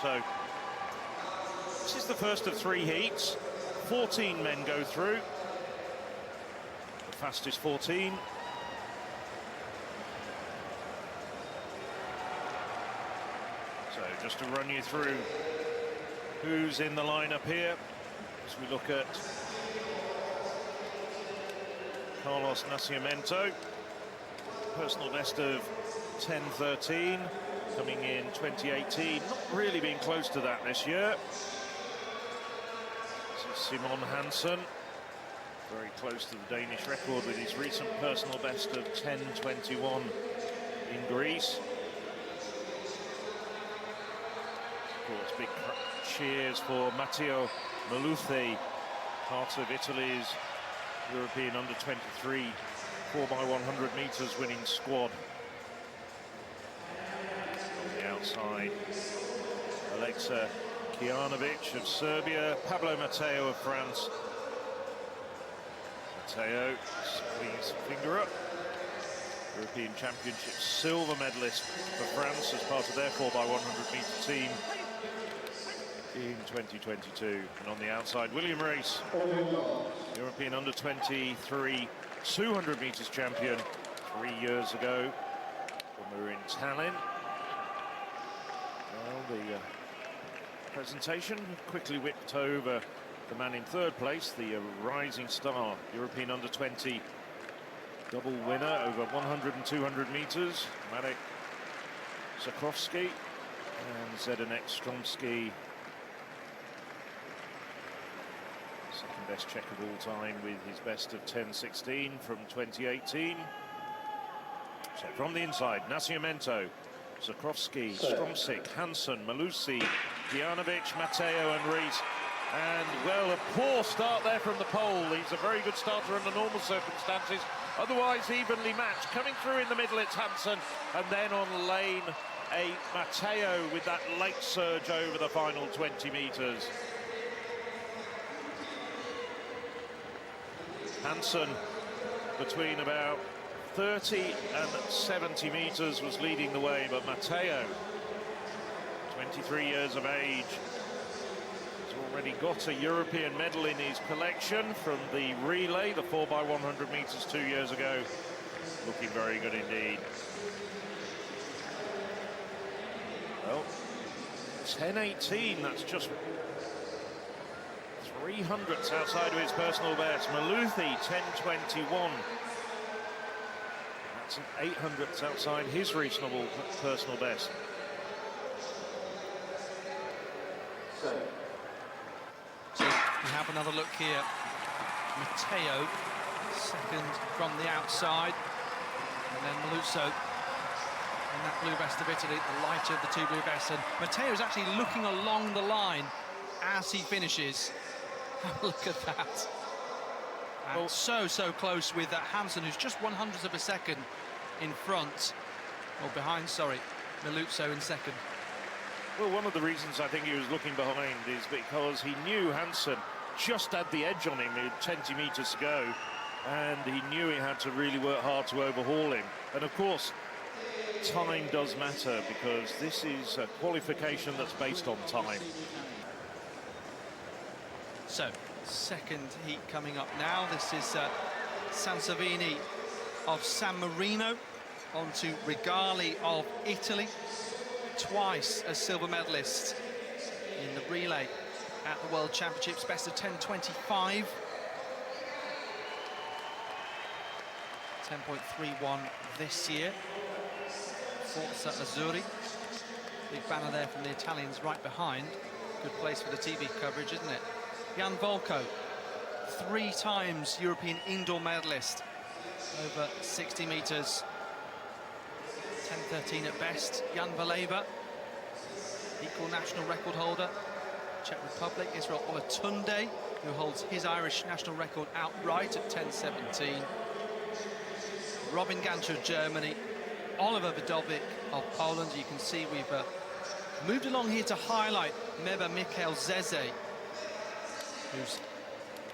So this is the first of 3 heats. 14 men go through. The fastest 14. So just to run you through who's in the lineup here, as we look at Carlos Nascimento, personal best of 10:13, coming in 2018, not really being close to that this year. This is Simon Hansen, very close to the Danish record with his recent personal best of 10:21 in Greece. Of course, big cheers for Matteo Maluzzi, part of Italy's European under-23 4x100 meters winning squad. On the outside, Alexa Kijanovic of Serbia, Pablo Matteo of France. Matteo, putting his finger up. European Championship silver medalist for France as part of their 4x100 meter team in 2022. And on the outside, William Rees, European under-23 200 meters champion 3 years ago when we were in Tallinn. Well, the presentation quickly whipped over the man in third place, the rising star, European under-20 double winner over 100 and 200 meters, Marek Zakrovsky, and Zdeněk Stromsky, second best Czech of all time with his best of 10:16 from 2018. So from the inside, Nascimento, Zakrovsky, Stromsik, Hansen, Maluzzi, Kijanovic, Matteo and Rees. And, well, a poor start there from the pole. He's a very good starter under normal circumstances, otherwise evenly matched. Coming through in the middle, it's Hansen, and then on lane 8, Matteo with that late surge over the final 20 metres. Hansen, between about 30 and 70 metres, was leading the way, but Matteo, 23 years of age, already got a European medal in his collection from the relay, the 4x100 meters 2 years ago. Looking very good indeed. Well, 10:18, that's just 300ths outside of his personal best. Maluzzi, 10:21. That's an 800ths outside his reasonable personal best. We have another look here. Matteo, second from the outside. And then Maluzzo in that blue vest of Italy, the lighter of the two blue vests. And Matteo is actually looking along the line as he finishes. Have a look at that. And so close with that Hansen, who's just 100th of a second in front, or behind, sorry, Maluzzo in second. Well, one of the reasons I think he was looking behind is because he knew Hansen just had the edge on him with 20 metres to go, and he knew he had to really work hard to overhaul him. And of course, time does matter, because this is a qualification that's based on time. So, second heat coming up now. This is Sansovini of San Marino, on to Rigali of Italy. Twice a silver medalist in the relay at the World Championships, best of 10:25. 10.31 this year. Forza Azzurri. Big banner there from the Italians right behind. Good place for the TV coverage, isn't it? Jan Volko, 3 times European indoor medalist over 60 metres. 10:13 at best. Jan Valeva, equal national record holder. Czech Republic, Israel Olatunde, who holds his Irish national record outright at 10:17. Robin Ganter of Germany, Oliver Wdowik of Poland. You can see we've moved along here to highlight Meba Mikhail Zeze, who's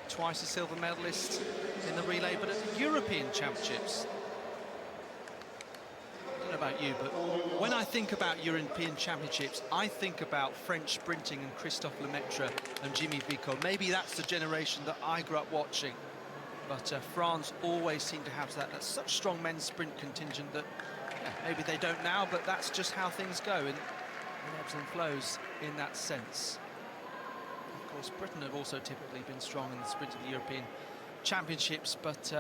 twice a silver medalist in the relay, but at the European Championships. I don't know about you, but when I think about European Championships, I think about French sprinting and Christophe Lemaitre and Jimmy Vico. Maybe that's the generation that I grew up watching. But France always seem to have that such strong men's sprint contingent that maybe they don't now, but that's just how things go, and ebbs and flows in that sense. Of course, Britain have also typically been strong in the sprint of the European Championships, but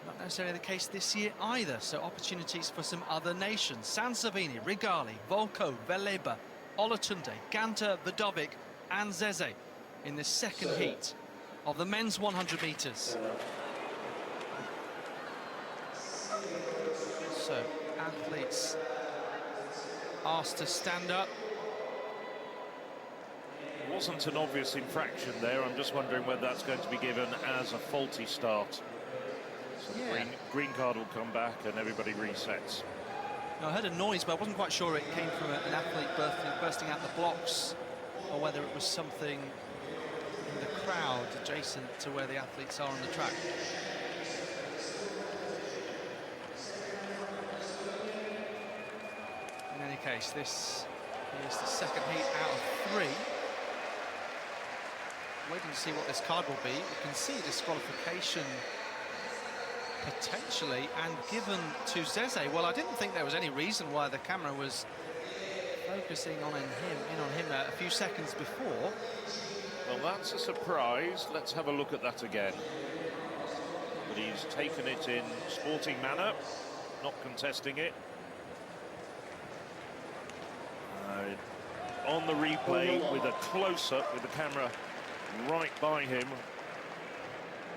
not necessarily the case this year either. So opportunities for some other nations. Sansevini, Rigali, Volko, Veleba, Olatunde, Ganter, Vidovic and Zeze in the second heat of the men's 100 metres. So athletes asked to stand up. It wasn't an obvious infraction there. I'm just wondering whether that's going to be given as a faulty start. So the green card will come back and everybody resets. Now, I heard a noise, but I wasn't quite sure it came from an athlete bursting out the blocks, or whether it was something in the crowd adjacent to where the athletes are on the track. In any case, this is the second heat out of 3. Waiting to see what this card will be. You can see disqualification potentially, and given to Zeze. Well, I didn't think there was any reason why the camera was focusing on him a few seconds before. Well, that's a surprise. Let's have a look at that again. But he's taken it in sporting manner, not contesting it. On the replay, with a close-up, with the camera right by him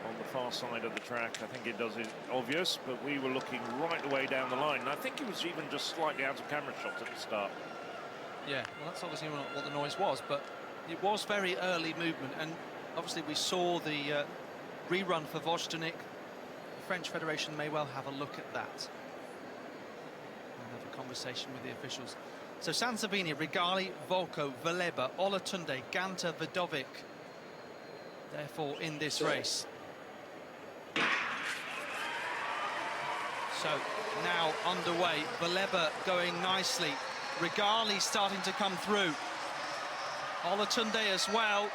on the far side of the track, I think it does it obvious, but we were looking right the way down the line. And I think he was even just slightly out of camera shot at the start. Yeah, well, that's obviously what the noise was, but it was very early movement, and obviously we saw the rerun for Vojtanic. The French Federation may well have a look at that and have a conversation with the officials. So Sansevini, Rigali, Volko, Veleba, Olatunde, Ganter, Vidovic, therefore in this race. So now underway, Veleba going nicely, Rigali starting to come through, Olatunde as well,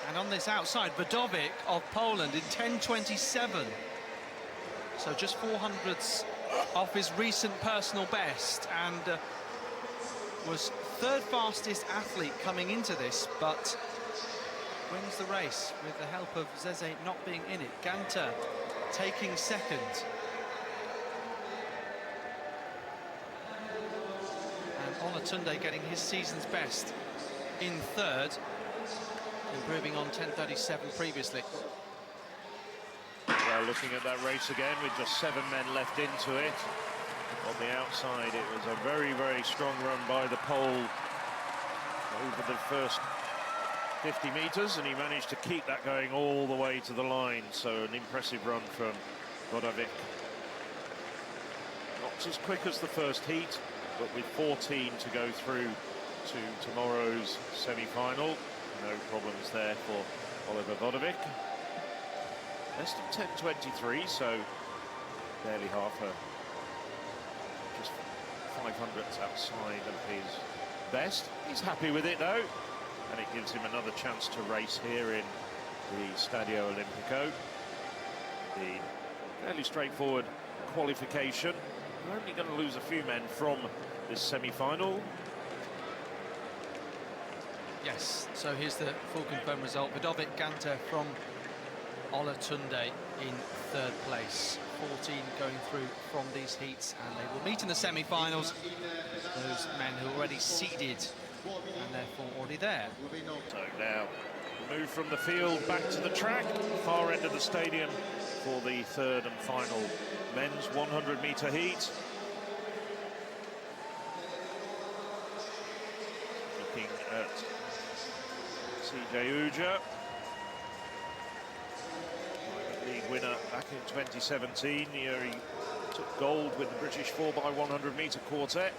and on this outside, Vidovic of Poland in 10:27. So just 400ths off his recent personal best, and was third fastest athlete coming into this, but wins the race with the help of Zeze not being in it. Ganter taking second. And Olatunde getting his season's best in third, improving on 10:37 previously. Well, looking at that race again with just 7 men left into it. On the outside, it was a very, very strong run by the Pole over the first 50 metres, and he managed to keep that going all the way to the line. So an impressive run from Vidovic. Not as quick as the first heat, but with 14 to go through to tomorrow's semi-final. No problems there for Oliver Vidovic. Best of 10:23, so barely half a, just 500ths outside of his best. He's happy with it though, and it gives him another chance to race here in the Stadio Olimpico. The fairly straightforward qualification. We're only going to lose a few men from this semi-final. Yes, so here's the full confirmed result. Vidovic, Ganter from Olatunde in third place. 14 going through from these heats, and they will meet in the semi-finals. Those men who are already seeded and therefore already there. So now move from the field back to the track, far end of the stadium, for the third and final men's 100-metre heat. Looking at CJ Ujah, league winner back in 2017. Here he took gold with the British 4x100-metre quartet.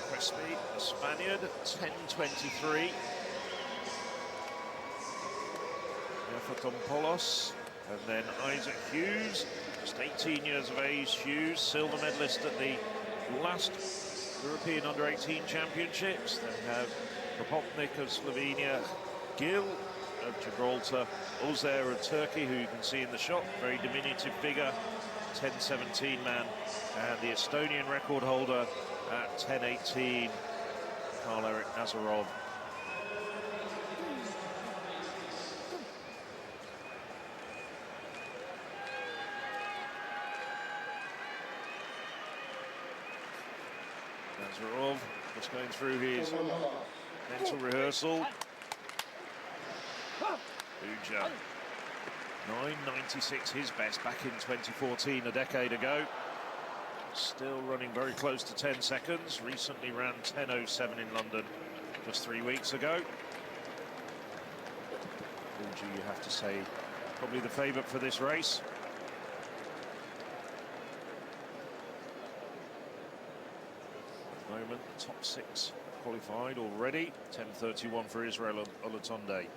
Crespi, the Spaniard, 10:23. Efatompoulos, and then Isaac Hughes Just 18 years of age, Hughes, silver medalist at the last European Under-18 Championships. They have Popotnik of Slovenia, Gil of Gibraltar, Ozer of Turkey, who you can see in the shot, very diminutive figure, 10.17 man, and the Estonian record holder at 10.18, Karl-Erik Nazarov. Nazarov just going through his mental rehearsal. Uja, 9.96, his best back in 2014, a decade ago. Still running very close to 10 seconds. Recently ran 10.07 in London just 3 weeks ago. Uja, you have to say, probably the favourite for this race. At the moment, the top 6 qualified already. 10.31 for Israel Olatunde.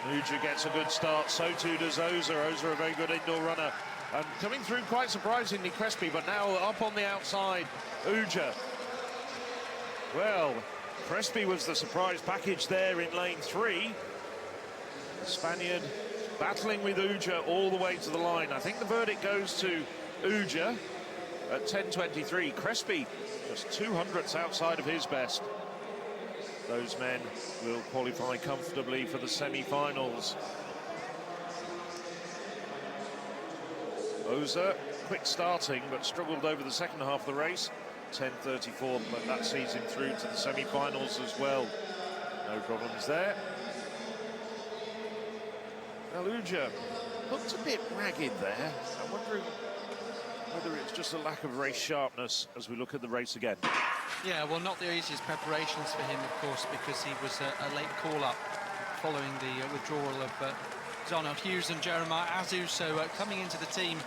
Uja gets a good start, so too does Ozer. Ozer, a very good indoor runner. And coming through quite surprisingly, Crespi, but now up on the outside, Uja. Well, Crespi was the surprise package there in lane 3. The Spaniard battling with Uja all the way to the line. I think the verdict goes to Uja at 10.23. Crespi just 200ths outside of his best. Those men will qualify comfortably for the semi-finals. Ozer, quick starting, but struggled over the second half of the race. 10.34, but that sees him through to the semi-finals as well. No problems there. Now, Uja looked a bit ragged there. I'm wondering whether it's just a lack of race sharpness as we look at the race again. Yeah, well, not the easiest preparations for him, of course, because he was a late call-up following the withdrawal of Zonal Hughes and Jeremiah Azu, so coming into the team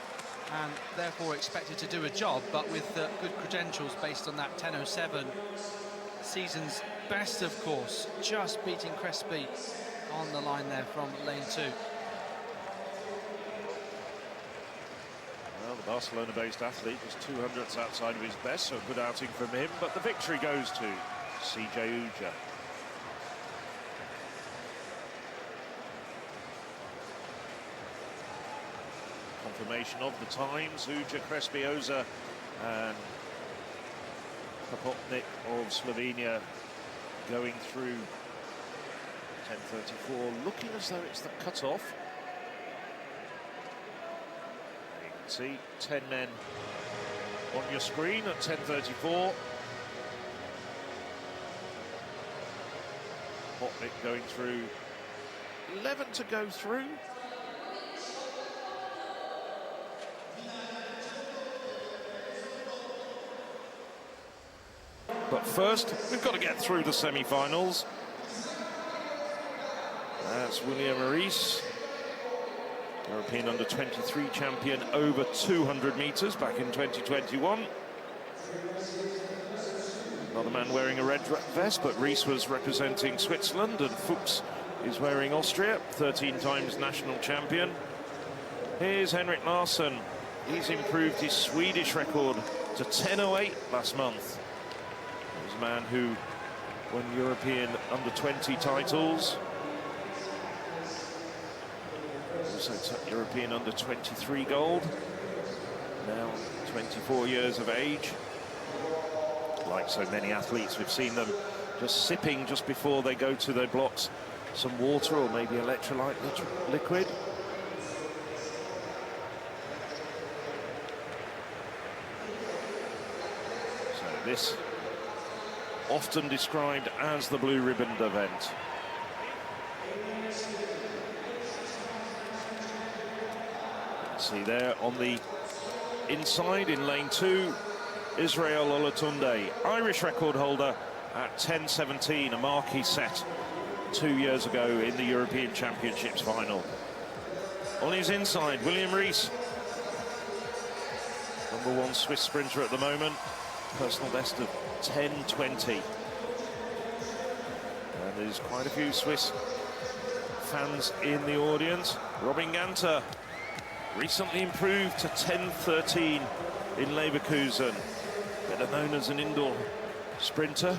and therefore expected to do a job, but with good credentials based on that 10.07. Season's best, of course, just beating Crespi on the line there from lane 2. Well, the Barcelona-based athlete was 200ths outside of his best, so a good outing from him, but the victory goes to CJ Uja. Confirmation of the times, Uja, Crespi, Ozer and Popotnik of Slovenia going through 10.34, looking as though it's the cut-off. You can see 10 men on your screen at 10.34. Popotnik going through, 11 to go through. But first, we've got to get through the semi-finals. That's William Rees, European Under-23 champion over 200 metres back in 2021. Another man wearing a red vest, but Rees was representing Switzerland and Fuchs is wearing Austria, 13 times national champion. Here's Henrik Larsson. He's improved his Swedish record to 10.08 last month. He was a man who won European Under-20 titles. Also took European Under-23 gold. Now 24 years of age. Like so many athletes, we've seen them just sipping just before they go to their blocks some water or maybe electrolyte liquid. So this often described as the blue ribboned event. See there on the inside in lane 2, Israel Olatunde, Irish record holder at 10.17, a mark he set 2 years ago in the European Championships final. On his inside, William Rees, #1 Swiss sprinter at the moment, personal best of 10.20. And there's quite a few Swiss fans in the audience. Robin Ganter recently improved to 10:13 in Leverkusen, better known as an indoor sprinter.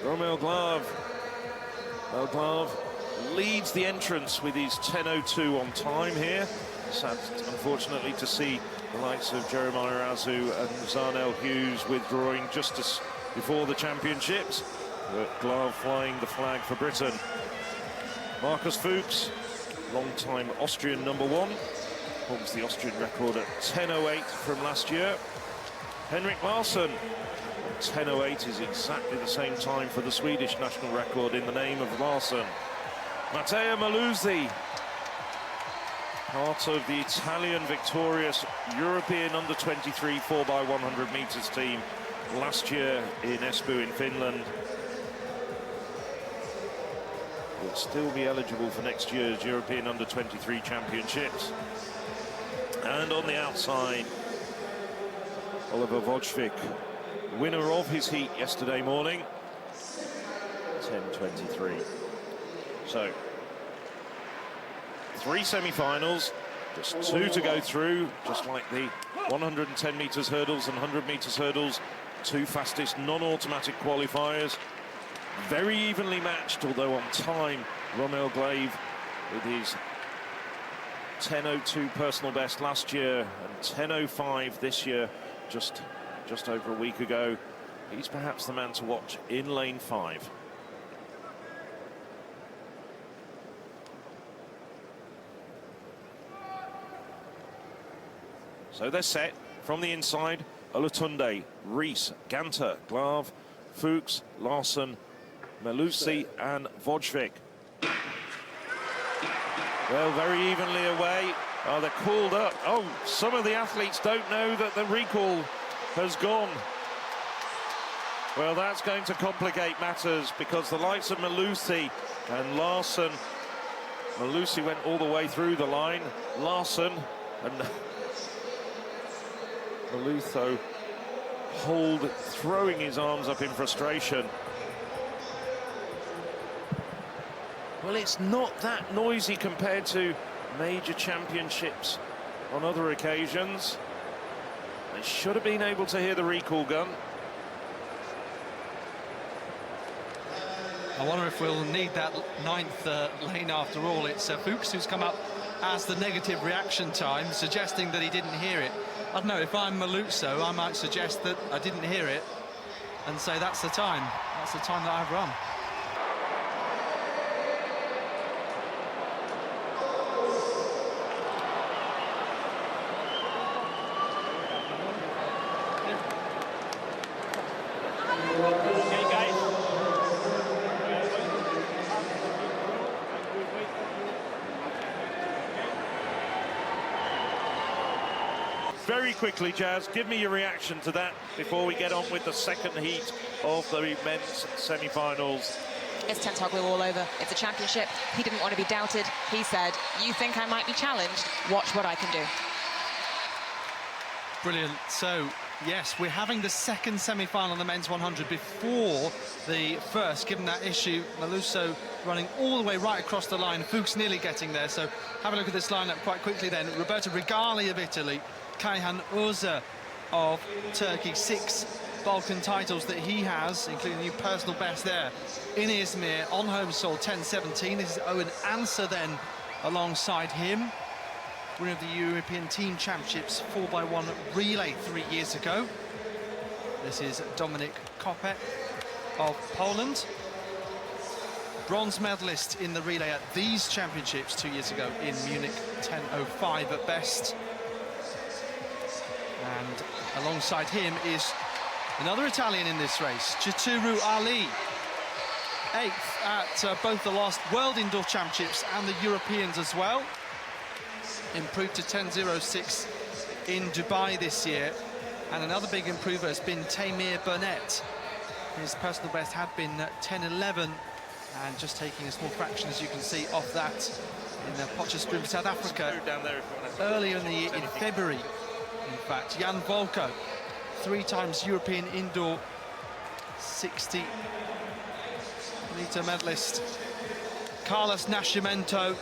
Romeo Glav. Well, Glav leads the entrance with his 10:02 on time here. Sad, unfortunately, to see the likes of Jeremiah Azu and Zarnell Hughes withdrawing just as before the championships. But Glav flying the flag for Britain. Markus Fuchs, long-time Austrian #1, holds the Austrian record at 10:08 from last year. Henrik Larsson, 10:08 is exactly the same time for the Swedish national record in the name of Larsson. Matteo Maluzzi, part of the Italian victorious European under-23 4x100 metres team last year in Espoo in Finland. Will still be eligible for next year's European under-23 championships. And on the outside, Oliver Wojcik, winner of his heat yesterday morning, 10:23. So, 3 semi-finals, just 2 to go through, just like the 110 metres hurdles and 100 metres hurdles, 2 fastest non-automatic qualifiers. Very evenly matched, although on time, Romeo Glav with his 10:02 personal best last year and 10:05 this year, just over a week ago. He's perhaps the man to watch in lane 5. So they're set from the inside. Olatunde, Rees, Ganter, Glav, Fuchs, Larsson, Maluzzi and Wojcik. Well, very evenly away. Oh, they're called up. Oh, some of the athletes don't know that the recall has gone. Well, that's going to complicate matters because the likes of Maluzzi and Larsson. Maluzzi went all the way through the line. Larsson and Maluzzo throwing his arms up in frustration. Well, it's not that noisy compared to major championships on other occasions. They should have been able to hear the recall gun. I wonder if we'll need that 9th lane after all. It's Fuchs who's come up as the negative reaction time, suggesting that he didn't hear it. I don't know, if I'm Maluzzo, I might suggest that I didn't hear it and say that's the time. That's the time that I've run. Very quickly, Jazz, give me your reaction to that before we get on with the second heat of the men's semi-finals. It's Tentoglu all over. It's a championship. He didn't want to be doubted. He said, you think I might be challenged? Watch what I can do. Brilliant. So, yes, we're having the second semi-final on the men's 100 before the first, given that issue. Maluzzo running all the way right across the line. Fuchs nearly getting there. So, have a look at this lineup quite quickly then. Roberto Rigali of Italy. Kayhan Urza of Turkey, 6 Balkan titles that he has, including a new personal best there in Izmir on home soil, 10:17. This is Owen Ansah then alongside him, winner of the European Team Championships 4x1 relay 3 years ago. This is Dominik Kopec of Poland, bronze medalist in the relay at these championships 2 years ago in Munich, 10:05 at best. And alongside him is another Italian in this race, Chituru Ali, 8th at both the last World Indoor Championships and the Europeans as well. Improved to 10:06 in Dubai this year. And another big improver has been Tamir Burnett. His personal best had been 10:11, and just taking a small fraction, as you can see, off that in Potchefstroom, South Africa, earlier in the year, in February. In fact, Jan Volko, 3 times European indoor 60-metre medalist Carlos Nascimento.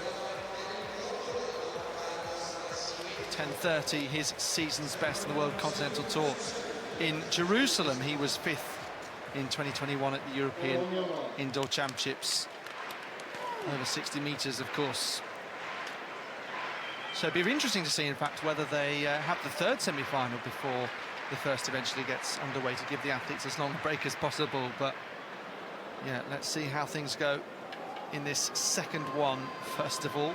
10:30, his season's best in the World Continental Tour. In Jerusalem, he was 5th in 2021 at the European Indoor Championships. Over 60 metres, of course. So it'd be interesting to see, in fact, whether they have the third semi-final before the first eventually gets underway, to give the athletes as long a break as possible. But yeah, let's see how things go in this second one, first of all,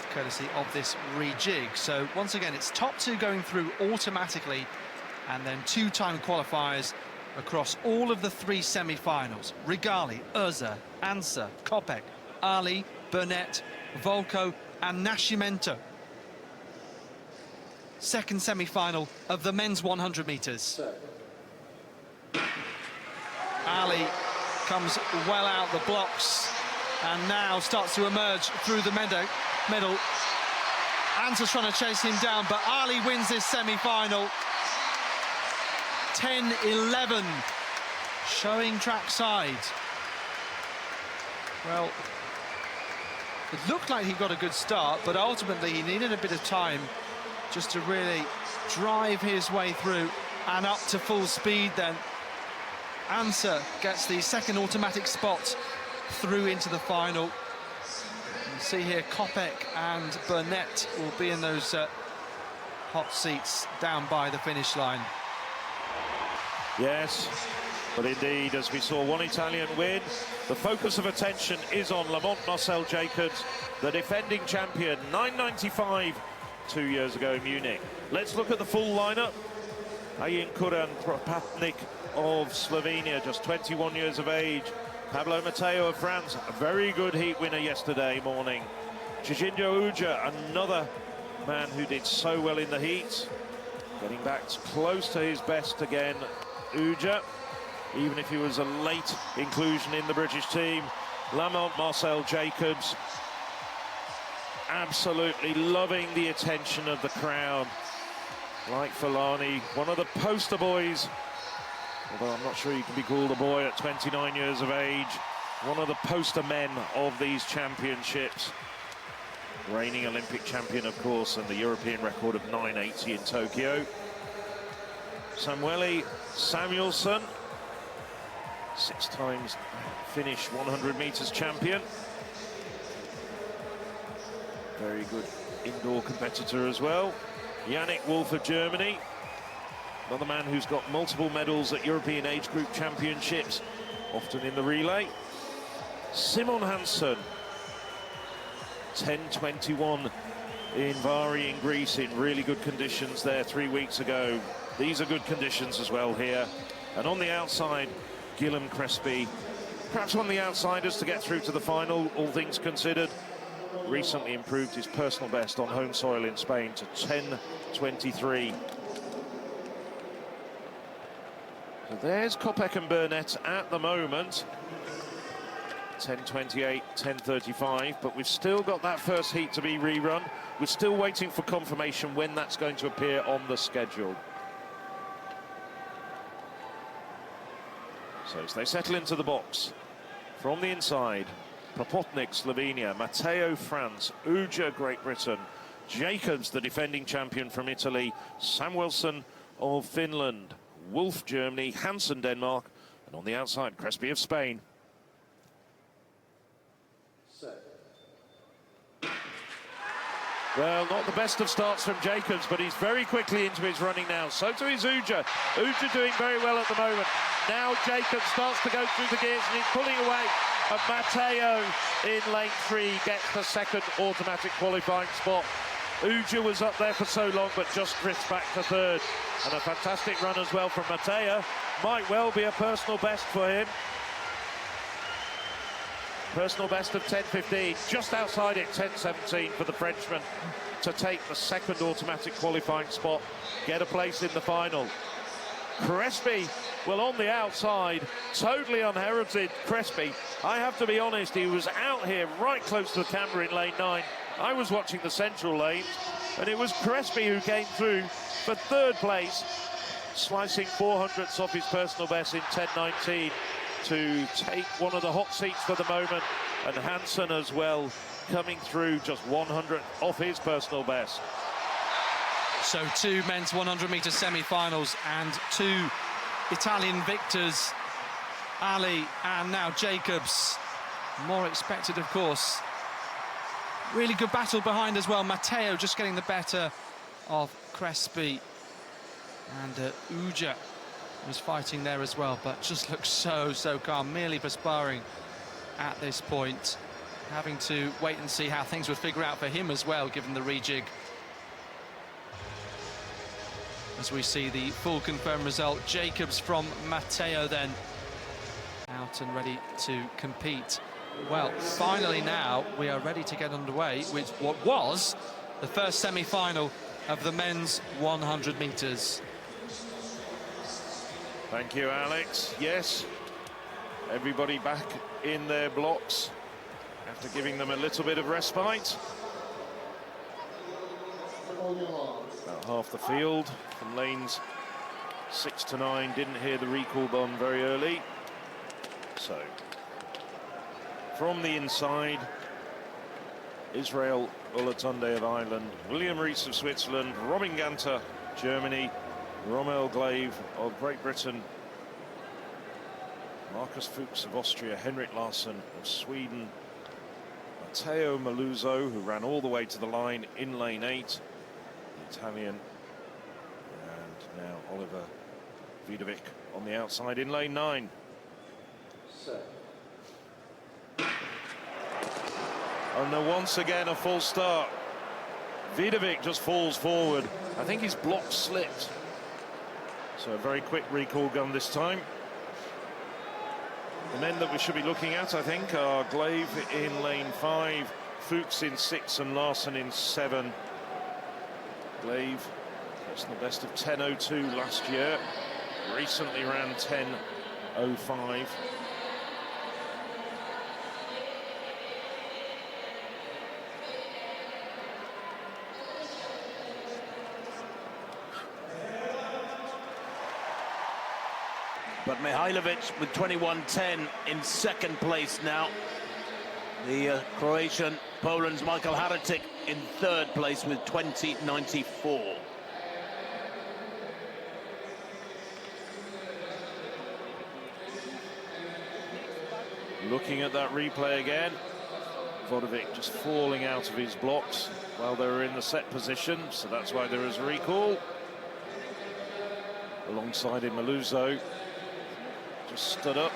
courtesy of this rejig. So once again, it's top two going through automatically, and then two-time qualifiers across all of the three semi-finals. Rigali, Urza, Ansa, Kopeck, Ali, Burnett, Volko and Nascimento. Second semi-final of the men's 100 metres. Ali comes well out the blocks and now starts to emerge through the middle. Ansa's trying to chase him down, but Ali wins this semi-final. 10-11, showing trackside. Well, it looked like he got a good start, but ultimately he needed a bit of time just to really drive his way through and up to full speed then. Ansa gets the second automatic spot through into the final. You see here Kopeck and Burnett will be in those hot seats down by the finish line. Yes, but indeed, as we saw one Italian win, the focus of attention is on Lamont Marcel Jacobs, the defending champion, 9.95 2 years ago in Munich. Let's look at the full lineup. Ayin Kuran Propatnik of Slovenia, just 21 years of age. Pablo Mateo of France, a very good heat winner yesterday morning. Gijindo Uja, another man who did so well in the heat. Getting back close to his best again, Uja, even if he was a late inclusion in the British team. Lamont Marcel Jacobs, absolutely loving the attention of the crowd. Like Fulani, one of the poster boys, although I'm not sure you can be called a boy at 29 years of age. One of the poster men of these championships. Reigning Olympic champion, of course, and the European record of 9.80 in Tokyo. Samueli Samuelsson, 6 times Finnish 100 meters champion. Very good indoor competitor as well. Yannick Wolf of Germany, another man who's got multiple medals at European age group championships, often in the relay. Simon Hansson, 10.21 in Vari in Greece, in really good conditions there 3 weeks ago. These are good conditions as well here. And on the outside, Guillaume Crespi, perhaps one of the outsiders to get through to the final, all things considered. Recently improved his personal best on home soil in Spain to 10.23. So there's Kopeck and Burnett at the moment. 10.28, 10.35, but we've still got that first heat to be rerun. We're still waiting for confirmation when that's going to appear on the schedule. So as they settle into the box, from the inside, Propotnik, Slovenia, Matteo, France, Uja, Great Britain, Jacobs, the defending champion from Italy, Samuelsson of Finland, Wolf, Germany, Hansen, Denmark, and on the outside, Crespi of Spain. Well, not the best of starts from Jacobs, but he's very quickly into his running now. So too is Uja. Uja doing very well at the moment. Now Jacobs starts to go through the gears and he's pulling away. And Matteo in lane 3 gets the second automatic qualifying spot. Uja was up there for so long, but just drifts back to third. And a fantastic run as well from Matteo. Might well be a personal best for him. Personal best of 10.15, just outside it, 10.17 for the Frenchman to take the second automatic qualifying spot, get a place in the final. Crespi, well, on the outside, totally unheralded Crespi. I have to be honest, he was out here right close to the camera in lane 9. I was watching the central lanes, and it was Crespi who came through for third place, slicing 400ths off his personal best in 10.19. To take one of the hot seats for the moment And Hansen as well, coming through just 100 off his personal best. So 2 men's 100-metre semi-finals and 2 Italian victors, Ali and now Jacobs. More expected, of course. Really good battle behind as well. Matteo just getting the better of Crespi. And Uja was fighting there as well, but just looks so calm, merely perspiring at this point. Having to wait and see how things would figure out for him as well, given the rejig. As we see the full confirmed result, Jacobs from Matteo then out and ready to compete. Well, finally now we are ready to get underway with what was the first semi-final of the men's 100 metres. Thank you, Alex. Yes, everybody back in their blocks after giving them a little bit of respite. About half the field from lanes 6 to 9 didn't hear the recall bell very early. So from the inside, Israel Olatunde of Ireland, William Rees of Switzerland, Robin Ganter, Germany, Rommel Glave of Great Britain, Marcus Fuchs of Austria, Henrik Larsson of Sweden, Matteo Meluzzo, who ran all the way to the line in lane 8, the Italian, and now Oliver Vidovic on the outside in lane 9. Oh no, once again a false start. Vidovic just falls forward. I think his block slipped. So a very quick recall gun this time. The men that we should be looking at, I think, are Glave in lane 5, Fuchs in 6 and Larsson in 7. Glave, personal best of 10.02 last year. Recently ran 10.05. But Mihailovic with 21.10 in second place now. The Croatian, Poland's Michael Haratic in third place with 20.94. Looking at that replay again, Vodovic just falling out of his blocks while they were in the set position, so that's why there is a recall. Alongside him, Meluzzo just stood up,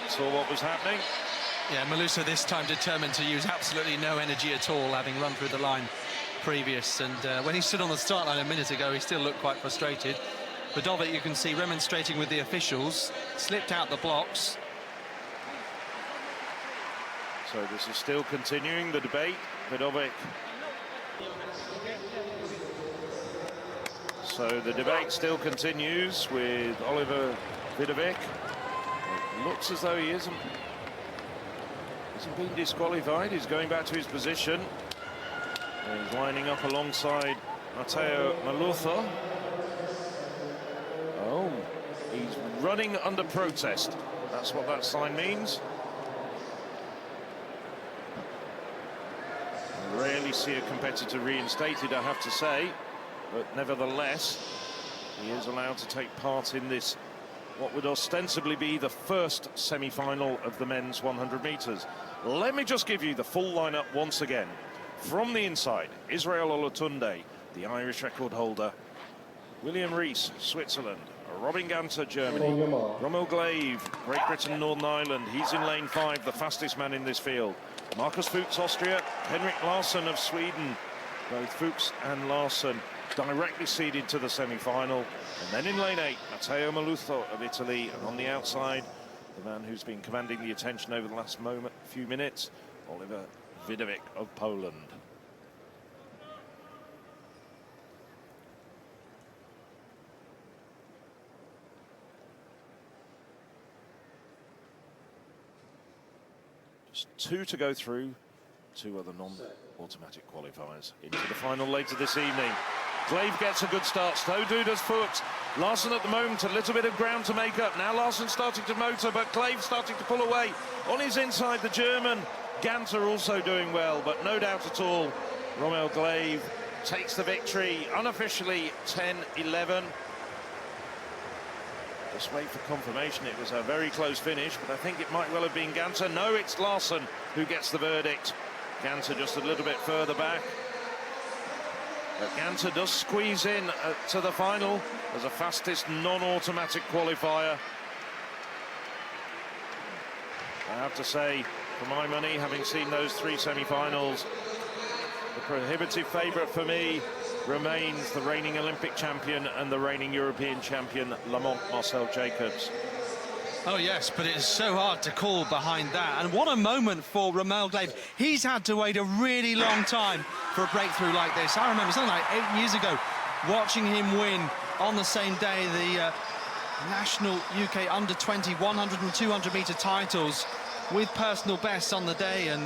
saw what was happening. Yeah, Meluzzo this time determined to use absolutely no energy at all, having run through the line previous. And when he stood on the start line a minute ago, he still looked quite frustrated. Vidovic, you can see, remonstrating with the officials, slipped out the blocks. So this is still continuing, the debate. Vidovic. So the debate still continues with Oliver Vidovic. It looks as though he isn't been disqualified. He's going back to his position. And he's lining up alongside Matteo Meluzzo. Oh, he's running under protest. That's what that sign means. I rarely see a competitor reinstated, I have to say, but nevertheless, he is allowed to take part in this, what would ostensibly be the first semi-final of the men's 100 metres. Let me just give you the full lineup once again. From the inside, Israel Olatunde, the Irish record holder, William Rees, Switzerland, Robin Ganter, Germany, Rommel Glave, Great Britain, Northern Ireland. He's in lane 5, the fastest man in this field. Marcus Fuchs, Austria, Henrik Larsson of Sweden. Both Fuchs and Larsson directly seeded to the semi-final. And then in lane 8, Matteo Meluzzo of Italy, and on the outside, the man who's been commanding the attention over the last few minutes, Oliver Vidovic of Poland. Just 2 to go through, 2 other non-automatic qualifiers into the final later this evening. Glave gets a good start, so do does Fuchs. Larsson at the moment, a little bit of ground to make up. Now Larsson starting to motor, but Glave starting to pull away. On his inside, the German, Ganter also doing well, but no doubt at all, Romel Glave takes the victory, unofficially 10-11. Just wait for confirmation. It was a very close finish, but I think it might well have been Ganter. No, it's Larsson who gets the verdict. Ganter just a little bit further back. But Ganter does squeeze in to the final as a fastest non-automatic qualifier. I have to say, for my money, having seen those 3 semi-finals, the prohibitive favourite for me remains the reigning Olympic champion and the reigning European champion, Lamont Marcel Jacobs. Oh yes, but it's so hard to call behind that. And what a moment for Romel Glave. He's had to wait a really long time for a breakthrough like this. I remember something like 8 years ago watching him win on the same day the national UK under-20 100 and 200 metre titles with personal bests on the day, and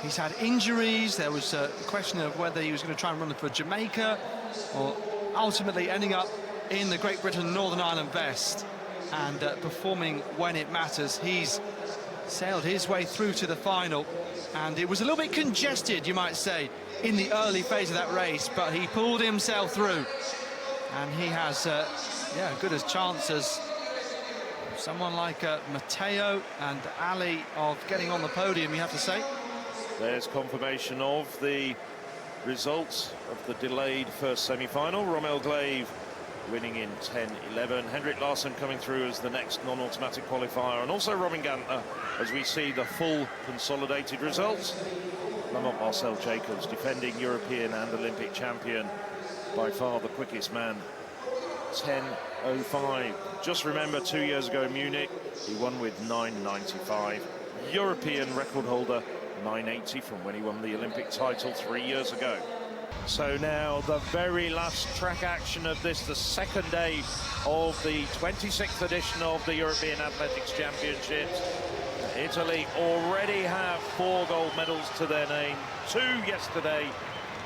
he's had injuries. There was a question of whether he was going to try and run for Jamaica, or ultimately ending up in the Great Britain Northern Ireland best and performing when it matters. He's sailed his way through to the final, and it was a little bit congested, you might say, in the early phase of that race, but he pulled himself through, and he has good as chance as someone like Matteo and Ali of getting on the podium, you have to say. There's confirmation of the results of the delayed first semi-final. Romel Glave winning in 10-11. Henrik Larsson coming through as the next non-automatic qualifier, and also Robin Ganter as we see the full consolidated results. Lamont Marcel Jacobs, defending European and Olympic champion, by far the quickest man, 10:05. Just remember, 2 years ago in Munich, he won with 9:95. European record holder, 9:80 from when he won the Olympic title 3 years ago. So now the very last track action of this, the second day of the 26th edition of the European Athletics Championships. Italy already have 4 gold medals to their name, 2 yesterday,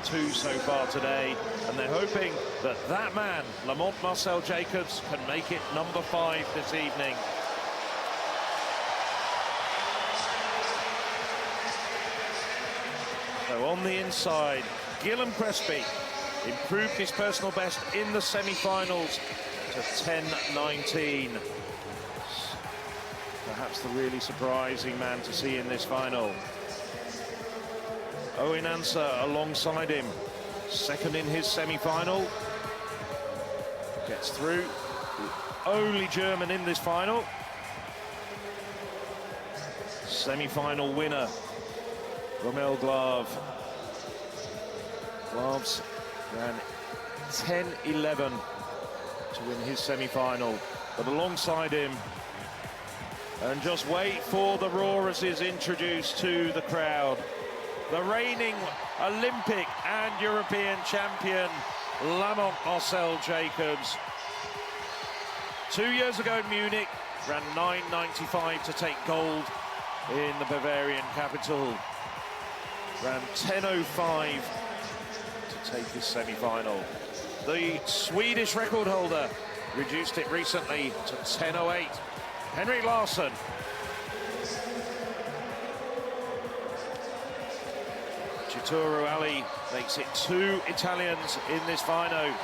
2 so far today, and they're hoping that that man, Lamont Marcel Jacobs, can make it number 5 this evening. So on the inside, Guillaume Crespi improved his personal best in the semi-finals to 10:19. Perhaps the really surprising man to see in this final. Owen Ansah alongside him, second in his semi-final. Gets through, the only German in this final. Semi-final winner, Romel Glave. Glaves ran 10:11 to win his semi-final, but alongside him, and just wait for the roar as is introduced to the crowd, the reigning Olympic and European champion, Lamont Marcel Jacobs. 2 years ago in Munich, ran 9:95 to take gold in the Bavarian capital. Ran 10:05 to take his semi-final. The Swedish record holder reduced it recently to 10:08. Henrik Larsson. Chituru Ali makes it 2 Italians in this final.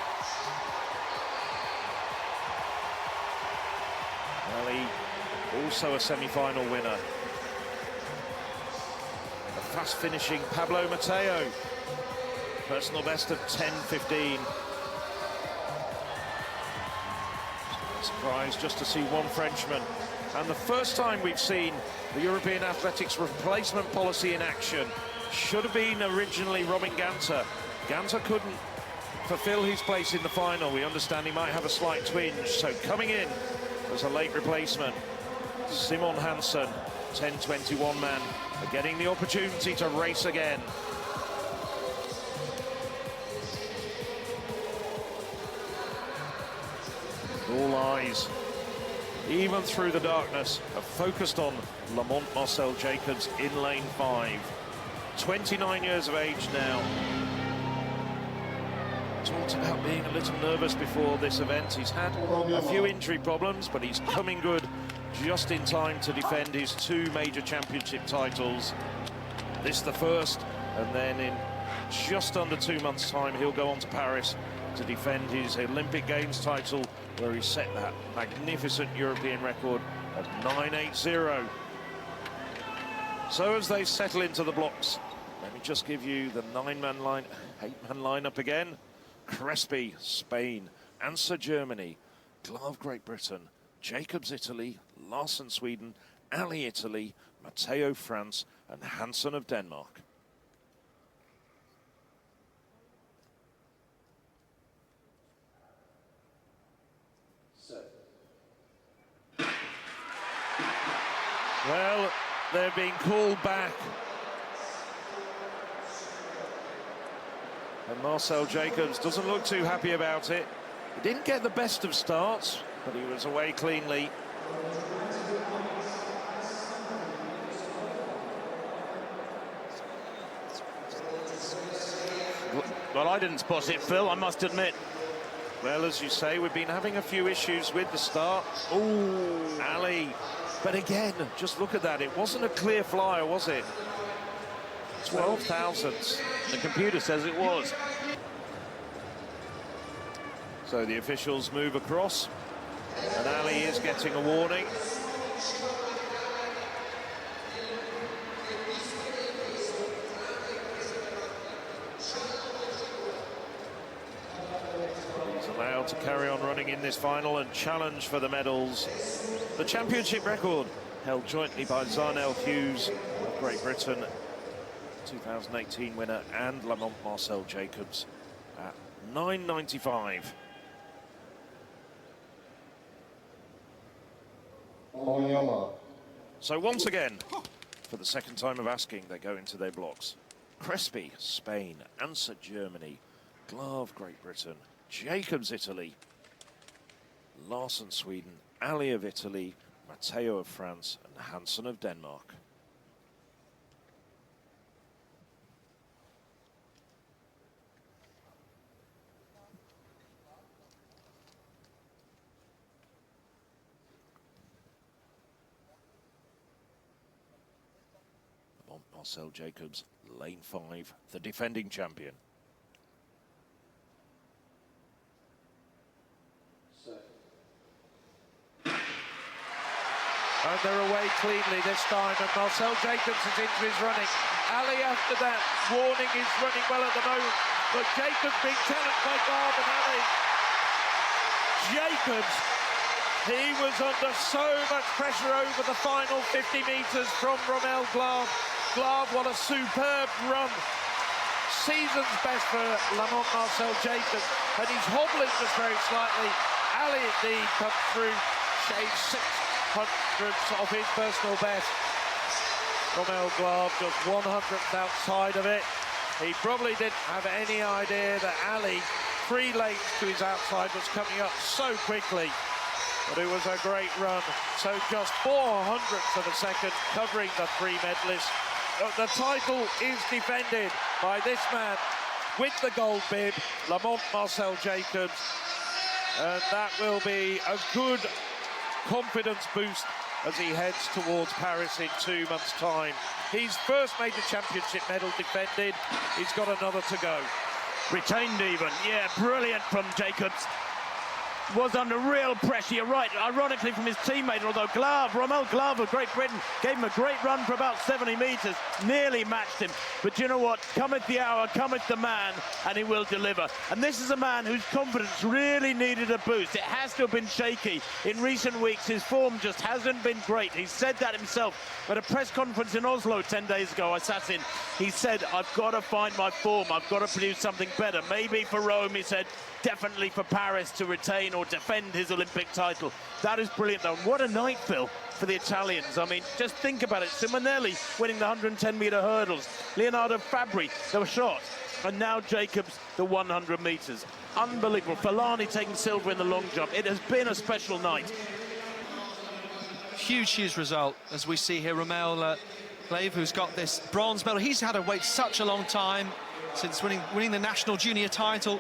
Ali, also a semi-final winner. The fast-finishing Pablo Matteo, personal best of 10:15. Surprised just to see one Frenchman, and the first time we've seen the European Athletics replacement policy in action. Should have been originally Robin Ganter. Ganter couldn't fulfill his place in the final. We understand he might have a slight twinge, so coming in as a late replacement, Simon Hansen, 10:21 man, are getting the opportunity to race again. All eyes, even through the darkness, are focused on Lamont Marcel Jacobs in lane 5. 29 years of age now. Talked about being a little nervous before this event. He's had a few injury problems, but he's coming good just in time to defend his 2 major championship titles. This the first, and then in just under 2 months' time, he'll go on to Paris to defend his Olympic Games title, where he set that magnificent European record of 9.80. So as they settle into the blocks, let me just give you the 8-man lineup again. Crespi, Spain. Anser, Germany. Glav, Great Britain. Jacobs, Italy. Larsen, Sweden. Ali, Italy. Matteo, France. And Hansen of Denmark. Well, they're being called back. And Marcel Jacobs doesn't look too happy about it. He didn't get the best of starts, but he was away cleanly. Well, I didn't spot it, Phil, I must admit. Well, as you say, we've been having a few issues with the start. Ooh, Ali. But again, just look at that. It wasn't a clear flyer, was it? 12 thousandths. The computer says it was. So the officials move across, and Ali is getting a warning. He's allowed to carry on running in this final and challenge for the medals. The championship record held jointly by Zarnel Hughes of Great Britain, 2018 winner, and Lamont Marcel Jacobs at 9.95. So once again, for the second time of asking, they go into their blocks. Crespi, Spain. Anser, Germany. Glav, Great Britain. Jacobs, Italy. Larsen, Sweden. Ali of Italy. Matteo of France. And Hansen of Denmark. Marcel Jacobs, lane 5, the defending champion. And they're away cleanly this time, and Marcel Jacobs is into his running. Ali, after that warning, is running well at the moment, but Jacobs being challenged by Glav and Ali. Jacobs, he was under so much pressure over the final 50 metres from Romel Glav. Glav, what a superb run. Season's best for Lamont Marcel Jacobs, and he's hobbling just very slightly. Ali indeed comes through, shaved 600ths of his personal best. Romel Glav just 100th outside of it. He probably didn't have any idea that Ali, 3 lanes to his outside, was coming up so quickly. But it was a great run. So just 400ths of a second covering the 3 medalists. The title is defended by this man with the gold bib, Lamont Marcel Jacobs. And that will be a good confidence boost as he heads towards Paris in 2 months' time. His first major championship medal defended. He's got another to go. Retained even. Yeah, brilliant from Jacobs. Was under real pressure, you're right, ironically from his teammate, although Romel Glav of Great Britain gave him a great run for about 70 metres, nearly matched him. But you know what, cometh the hour, cometh the man, and he will deliver. And this is a man whose confidence really needed a boost. It has to have been shaky. In recent weeks, his form just hasn't been great. He said that himself at a press conference in Oslo 10 days ago, I sat in. He said, I've got to find my form, I've got to produce something better. Maybe for Rome, he said, definitely for Paris to retain or defend his Olympic title. That is brilliant, though. What a night, Phil, for the Italians. I mean, just think about it. Simonelli winning the 110-metre hurdles. Leonardo Fabri, the shot. And now Jacobs, the 100 metres. Unbelievable. Falani taking silver in the long jump. It has been a special night. Huge result, as we see here. Romel Glav, who's got this bronze medal. He's had to wait such a long time since winning the national junior title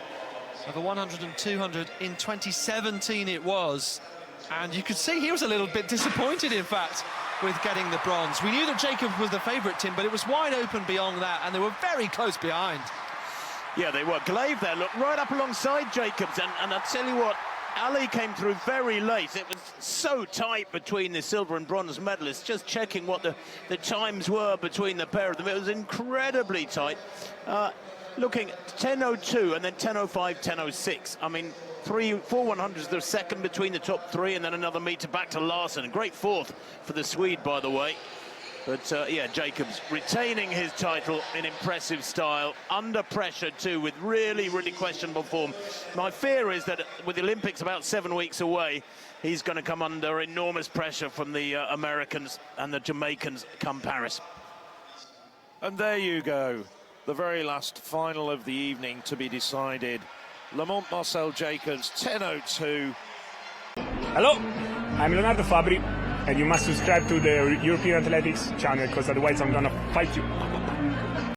of the 100 and 200 in 2017 it was. And you could see he was a little bit disappointed, in fact, with getting the bronze. We knew that Jacobs was the favourite, Tim, but it was wide open beyond that, and they were very close behind. Yeah, they were. Glaive there, look, right up alongside Jacobs, and I'll tell you what, Ali came through very late. It was so tight between the silver and bronze medalists. Just checking what the times were between the pair of them. It was incredibly tight. Looking 10.02 and then 10.05, 10.06. I mean, 4 100s the second between the top three, and then another metre back to Larson. A great fourth for the Swede, by the way. But, yeah, Jacobs retaining his title in impressive style, under pressure, too, with really, really questionable form. My fear is that with the Olympics about 7 weeks away, he's going to come under enormous pressure from the Americans and the Jamaicans come Paris. And there you go, the very last final of the evening to be decided. Lamont Marcel Jacobs, 10.02. Hello, I'm Leonardo Fabri, and you must subscribe to the European Athletics channel, because otherwise I'm gonna fight you.